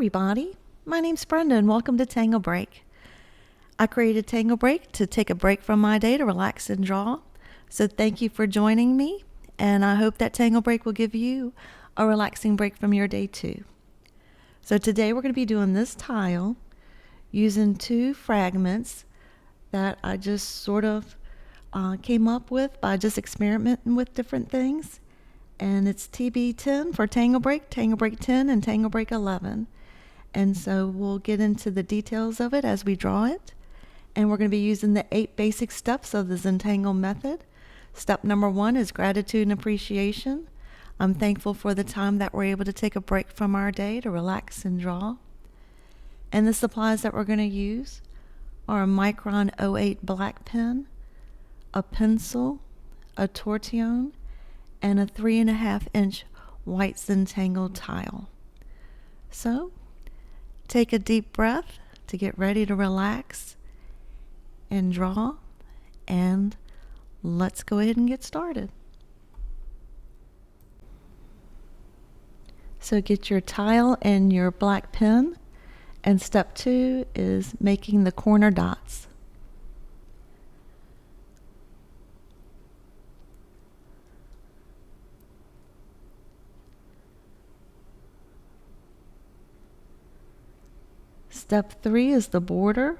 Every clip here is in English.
everybody, my name's Brenda and welcome to TangleBreak. I created TangleBreak to take a break from my day to relax and draw. So thank you for joining me, and I hope that TangleBreak will give you a relaxing break from your day too. So today we're going to be doing this tile using two fragments that I just sort of came up with by just experimenting with different things. And it's TB10 for TangleBreak, TangleBreak 10, and TangleBreak 11. And so we'll get into the details of it as we draw it. And we're going to be using the 8 basic steps of the Zentangle Method. Step number 1 is gratitude and appreciation. I'm thankful for the time that we're able to take a break from our day to relax and draw. And the supplies that we're going to use are a Micron 08 black pen, a pencil, a Tortillon, and a 3.5-inch white Zentangle tile. So, take a deep breath to get ready to relax and draw, and let's go ahead and get started. So get your tile and your black pen, and step 2 is making the corner dots. Step 3 is the border.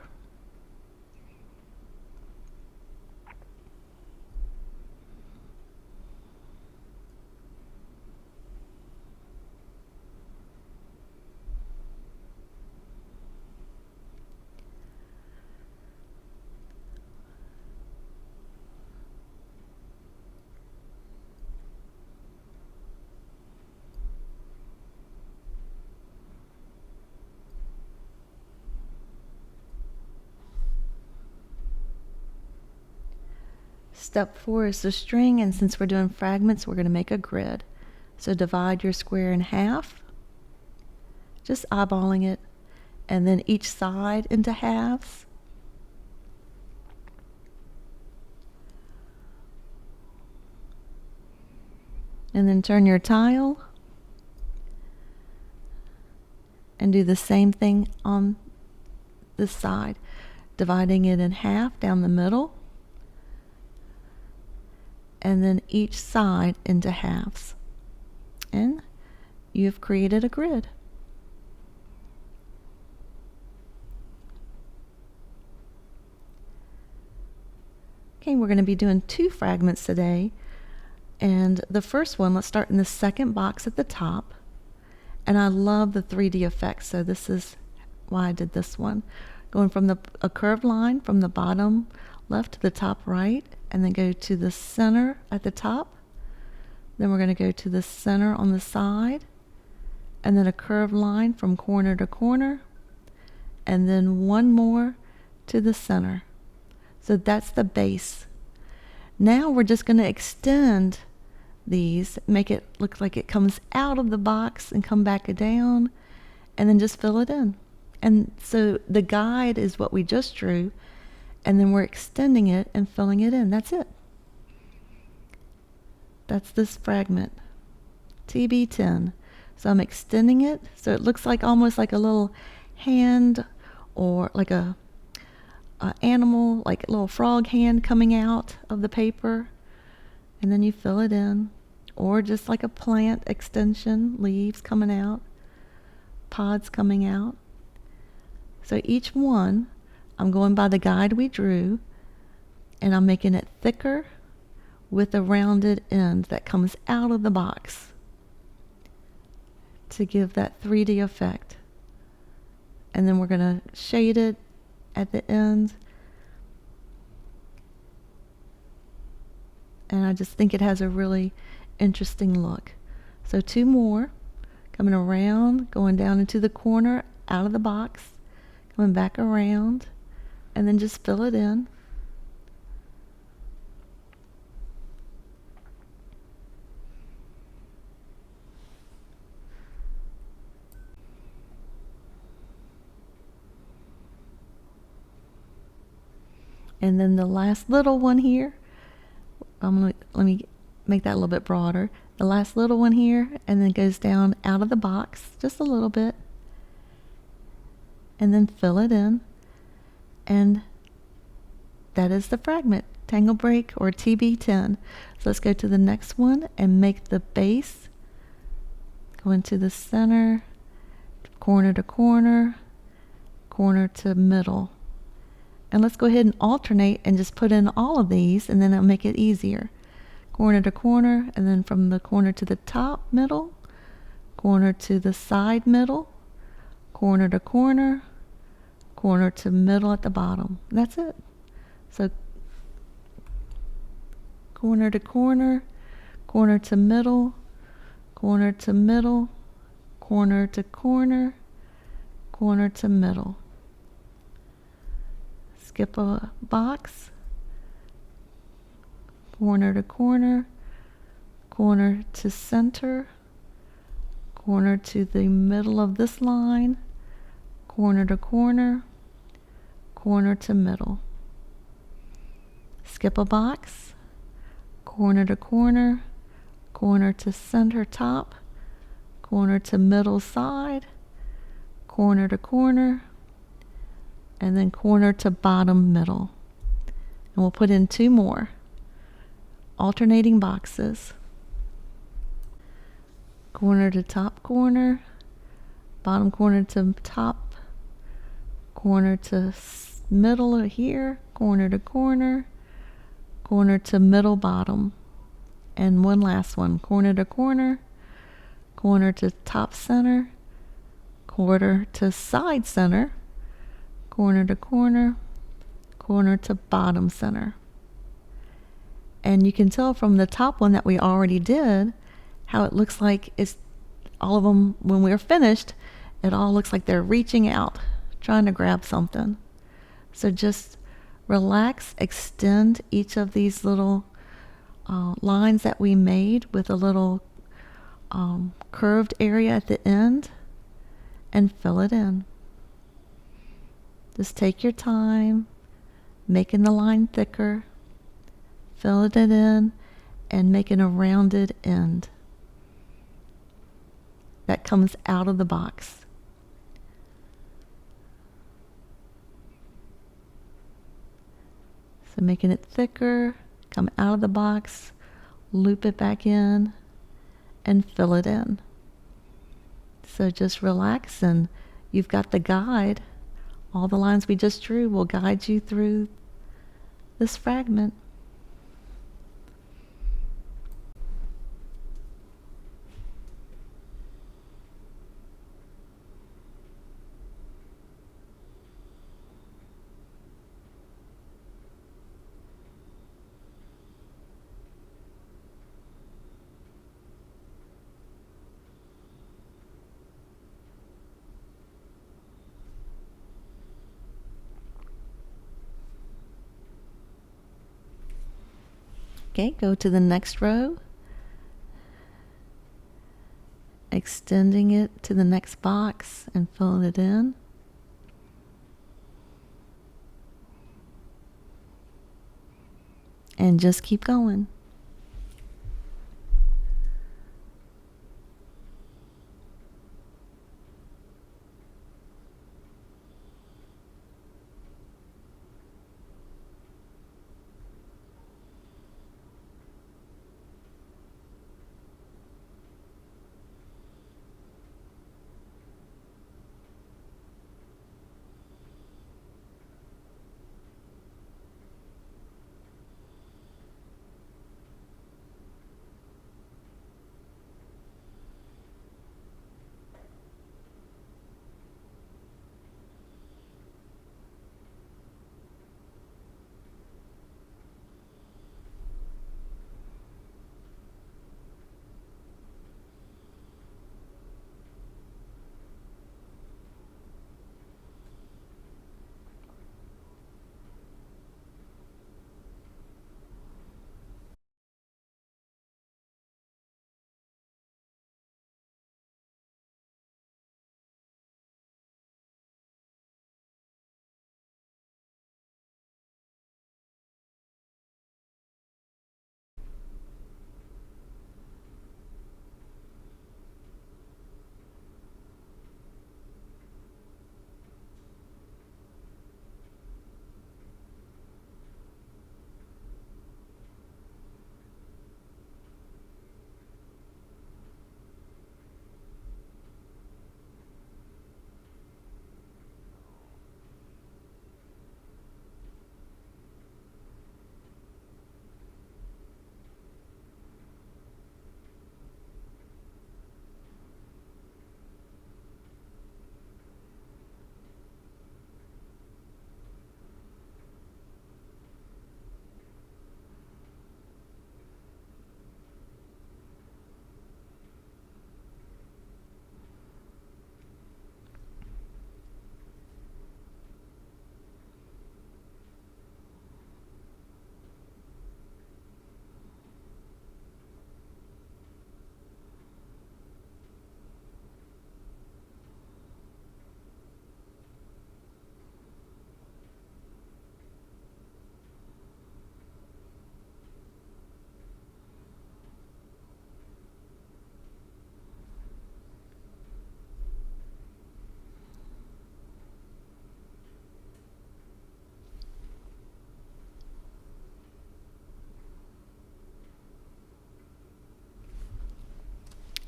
Step 4 is the string, and since we're doing fragments, we're going to make a grid. So divide your square in half, just eyeballing it, and then each side into halves. And then turn your tile and do the same thing on this side, dividing it in half down the middle, and then each side into halves. And you've created a grid. Okay, we're going to be doing 2 fragments today. And the first one, let's start in the second box at the top. And I love the 3D effect, so this is why I did this one. Going from a curved line from the bottom left to the top right, and then go to the center at the top. Then we're going to go to the center on the side, and then a curved line from corner to corner, and then one more to the center. So that's the base. Now we're just going to extend these, make it look like it comes out of the box and come back down, and then just fill it in. And so the guide is what we just drew, and then we're extending it and filling it in. That's it. That's this fragment, TB10. So I'm extending it so it looks like almost like a little hand, or like a animal, like a little frog hand coming out of the paper, and then you fill it in. Or just like a plant extension, leaves coming out, pods coming out. So each one, I'm going by the guide we drew, and I'm making it thicker with a rounded end that comes out of the box to give that 3D effect. And then we're going to shade it at the end. And I just think it has a really interesting look. So 2 more, coming around, going down into the corner, out of the box, coming back around, and then just fill it in. And then the last little one here, let me make that a little bit broader. The last little one here, and then goes down out of the box just a little bit, and then fill it in. And that is the fragment, TangleBreak or TB10. So let's go to the next one and make the base. Go into the center, corner to corner, corner to middle. And let's go ahead and alternate and just put in all of these, and then it'll make it easier. Corner to corner, and then from the corner to the top middle, corner to the side middle, corner to corner, corner to middle at the bottom. That's it. So corner to corner, corner to middle, corner to middle, corner to corner, corner to middle. Skip a box, corner to corner, corner to center, corner to the middle of this line, corner to corner, corner to middle. Skip a box, corner to corner, corner to center top, corner to middle side, corner to corner, and then corner to bottom middle. And we'll put in 2 more alternating boxes. Corner to top corner, bottom corner to top, corner to middle here, corner to corner, corner to middle bottom. And one last one, corner to corner, corner to top center, corner to side center, corner to corner, corner to bottom center. And you can tell from the top one that we already did how it looks like it's all of them, when we're finished, it all looks like they're reaching out, trying to grab something. So just relax, extend each of these little lines that we made with a little curved area at the end, and fill it in. Just take your time, making the line thicker, fill it in, and making a rounded end that comes out of the box. So making it thicker, come out of the box, loop it back in, and fill it in. So just relax, and you've got the guide. All the lines we just drew will guide you through this fragment. Okay, go to the next row, extending it to the next box and filling it in. And just keep going.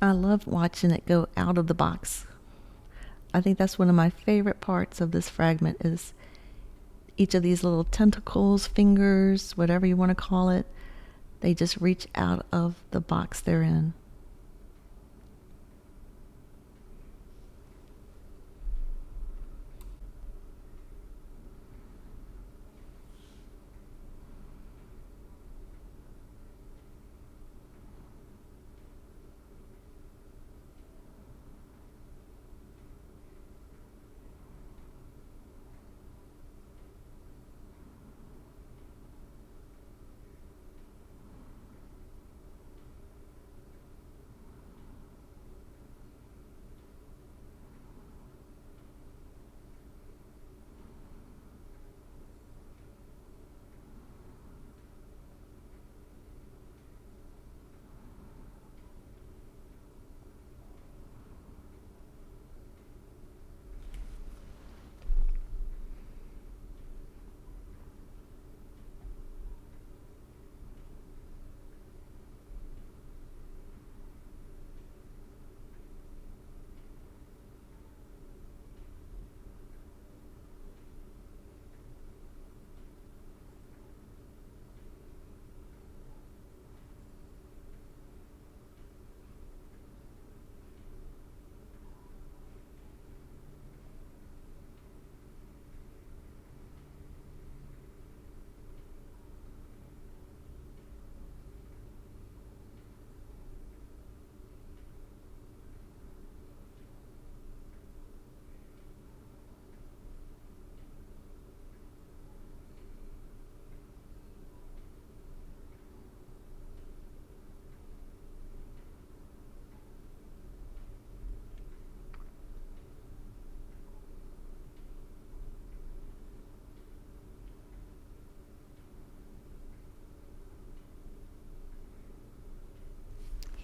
I love watching it go out of the box. I think that's one of my favorite parts of this fragment is each of these little tentacles, fingers, whatever you want to call it, they just reach out of the box they're in.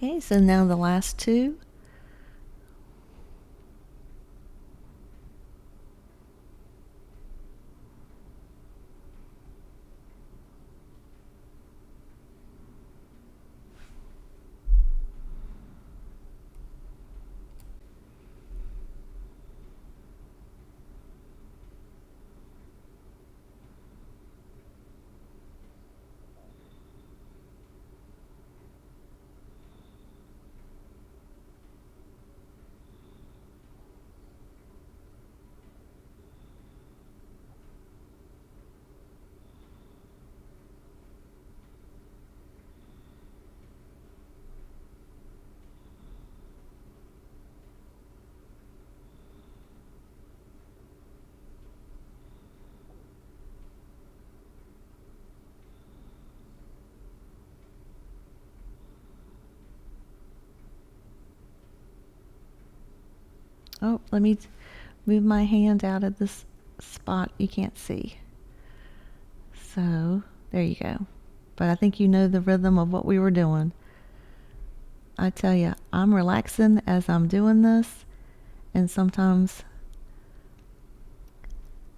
Okay, so now the last two. Oh, let me move my hand out of this spot you can't see. So, there you go. But I think you know the rhythm of what we were doing. I tell you, I'm relaxing as I'm doing this, and sometimes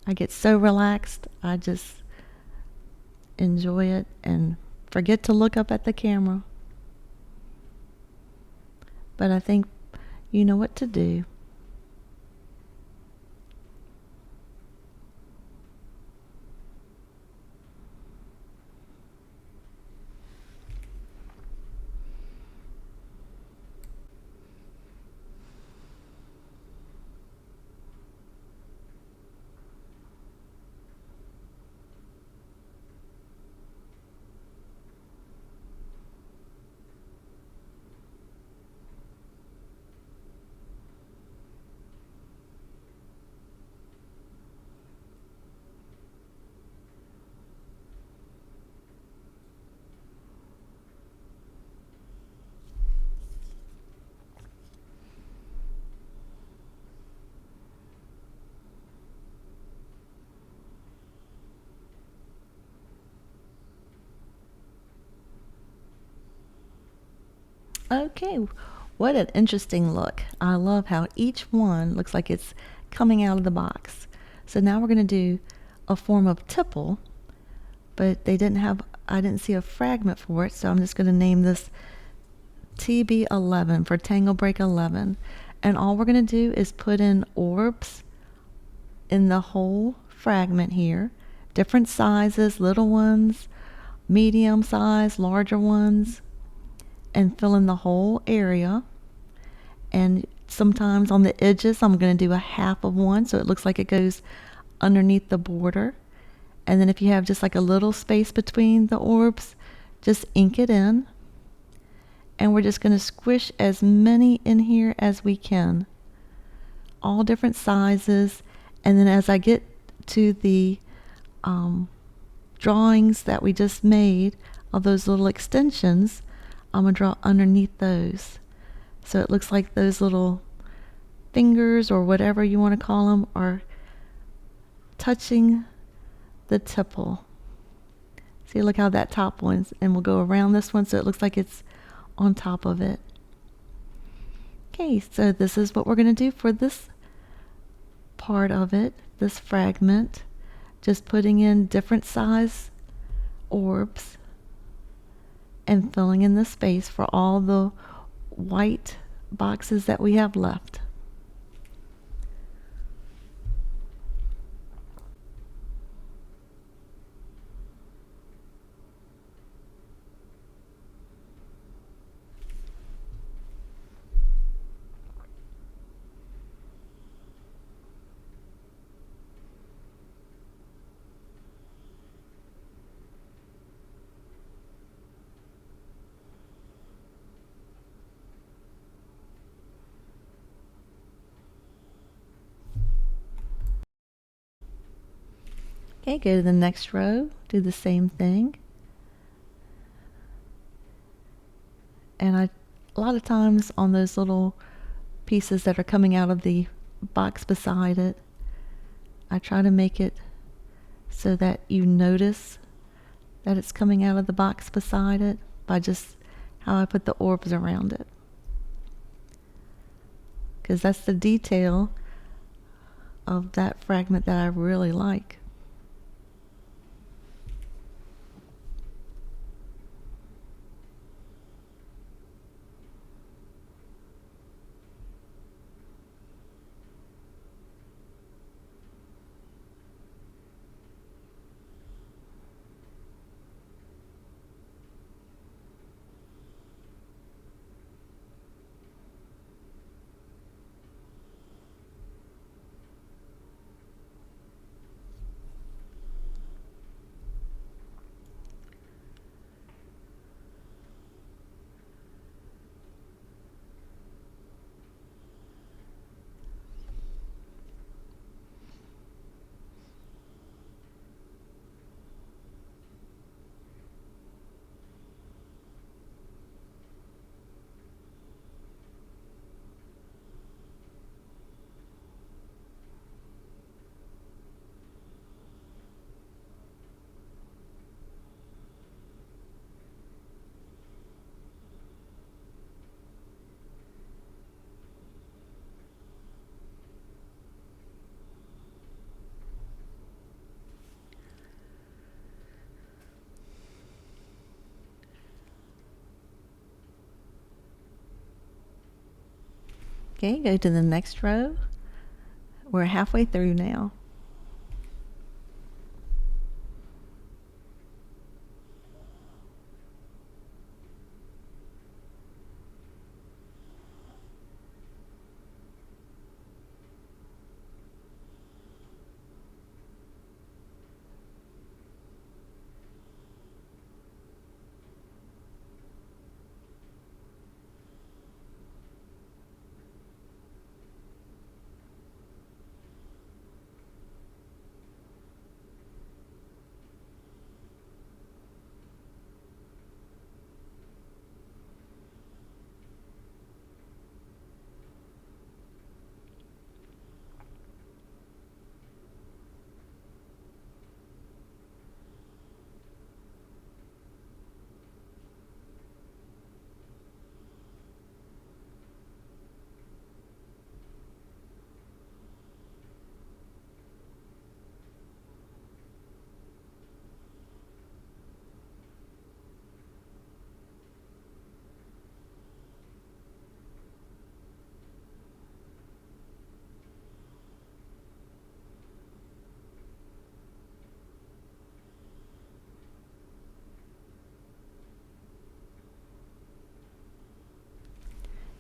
I get so relaxed, I just enjoy it and forget to look up at the camera. But I think you know what to do. Okay, what an interesting look. I love how each one looks like it's coming out of the box. So now we're going to do a form of tipple, but I didn't see a fragment for it, so I'm just going to name this TB11 for TangleBreak 11. And all we're going to do is put in orbs in the whole fragment here. Different sizes, little ones, medium size, larger ones, and fill in the whole area. And sometimes on the edges, I'm going to do a half of one so it looks like it goes underneath the border. And then if you have just like a little space between the orbs, just ink it in. And we're just going to squish as many in here as we can. All different sizes. And then as I get to the drawings that we just made of those little extensions, I'm going to draw underneath those. So it looks like those little fingers, or whatever you want to call them, are touching the tipple. See, look how that top one's, and we'll go around this one so it looks like it's on top of it. Okay, so this is what we're going to do for this part of it, this fragment. Just putting in different size orbs and filling in the space for all the white boxes that we have left. Okay, go to the next row, do the same thing. And a lot of times on those little pieces that are coming out of the box beside it, I try to make it so that you notice that it's coming out of the box beside it by just how I put the orbs around it. Because that's the detail of that fragment that I really like. Okay, go to the next row. We're halfway through now.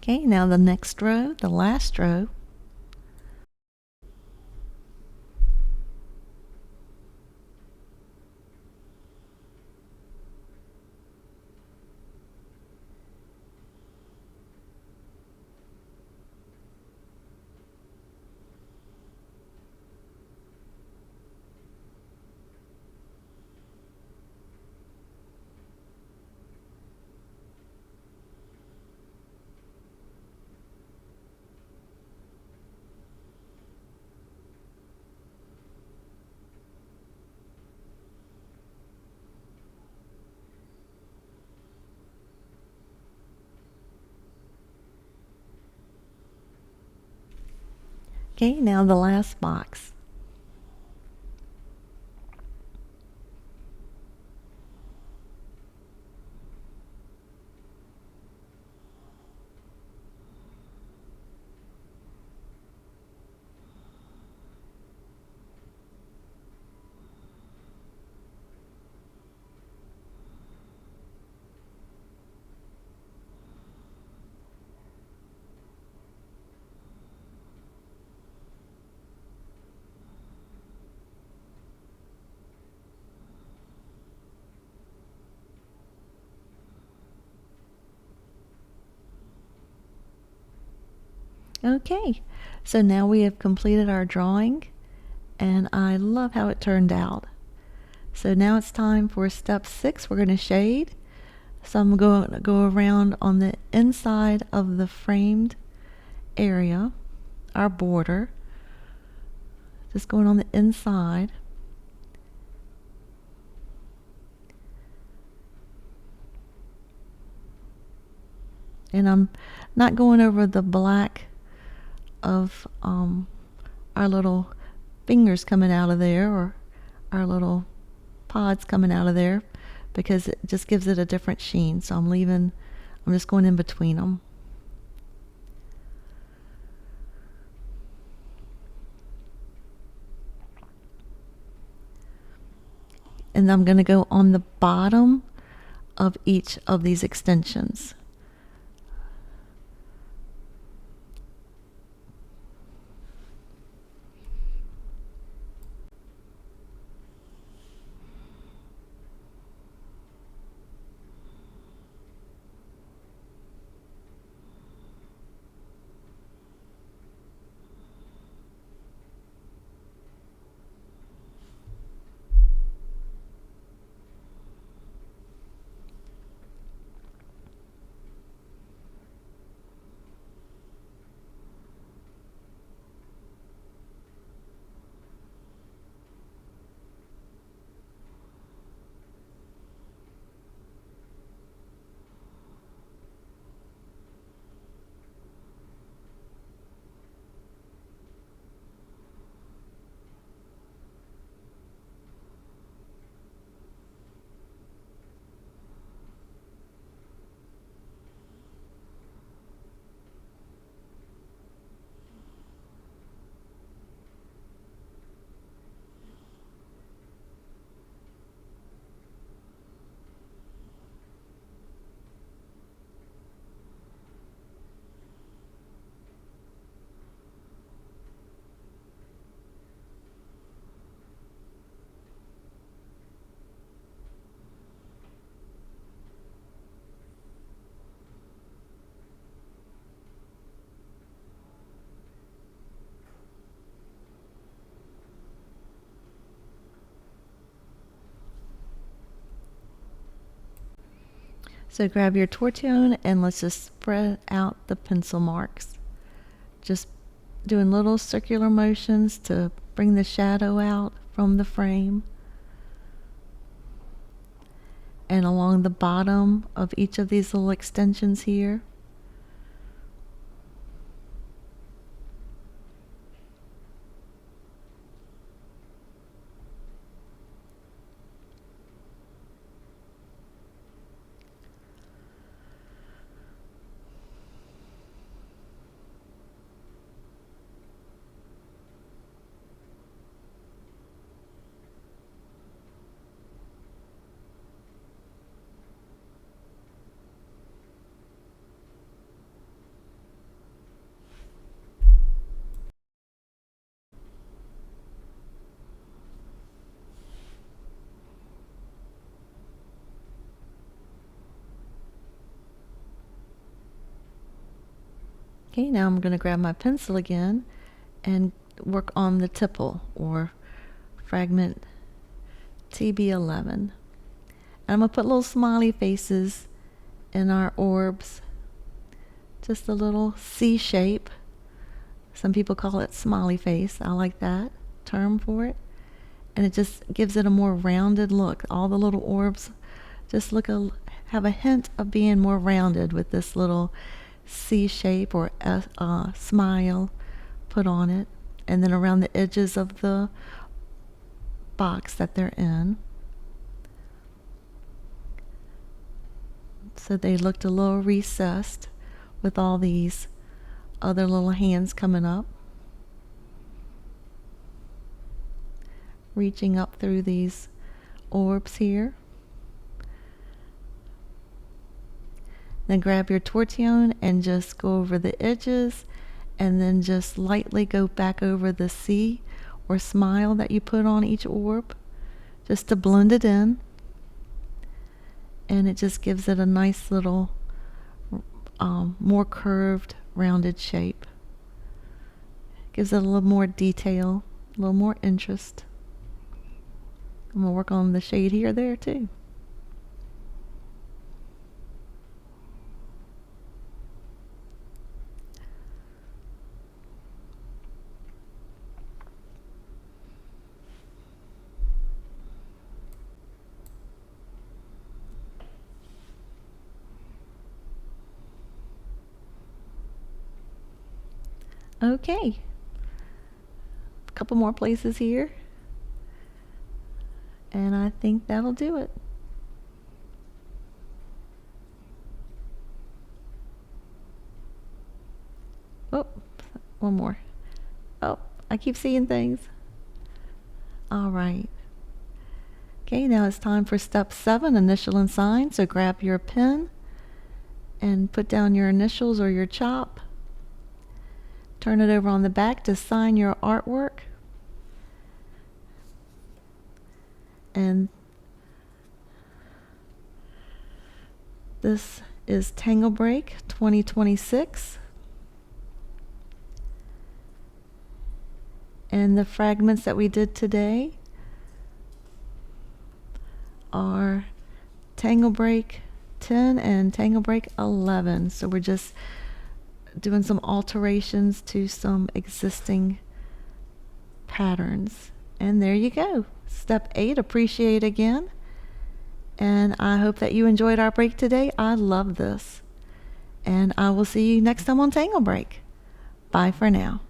Okay, now the next row, the last row. Okay, now the last box. Okay, so now we have completed our drawing, and I love how it turned out. So now it's time for step 6. We're going to shade. So I'm going to go around on the inside of the framed area, our border, just going on the inside. And I'm not going over the black of our little fingers coming out of there, or our little pods coming out of there, because it just gives it a different sheen. So I'm just going in between them. And I'm going to go on the bottom of each of these extensions. So grab your Tortillon and let's just spread out the pencil marks. Just doing little circular motions to bring the shadow out from the frame. And along the bottom of each of these little extensions here. Okay, now I'm going to grab my pencil again and work on the tipple, or fragment TB11. And I'm going to put little smiley faces in our orbs, just a little C shape. Some people call it smiley face. I like that term for it. And it just gives it a more rounded look. All the little orbs just have a hint of being more rounded with this little C shape or smile put on it. And then around the edges of the box that they're in, so they looked a little recessed with all these other little hands coming up, reaching up through these orbs here. Then grab your Tortillon and just go over the edges, and then just lightly go back over the C or smile that you put on each orb, just to blend it in. And it just gives it a nice little more curved, rounded shape. Gives it a little more detail, a little more interest. I'm going to work on the shade here there too. Okay, a couple more places here, and I think that'll do it. Oh, one more. Oh, I keep seeing things. All right. Okay, now it's time for step 7, initial and sign. So grab your pen and put down your initials or your chop. Turn it over on the back to sign your artwork. And this is TangleBreak 2026. And the fragments that we did today are TangleBreak 10 and TangleBreak 11. So we're just doing some alterations to some existing patterns. And there you go. Step 8, appreciate again. And I hope that you enjoyed our break today. I love this. And I will see you next time on TangleBreak. Bye for now.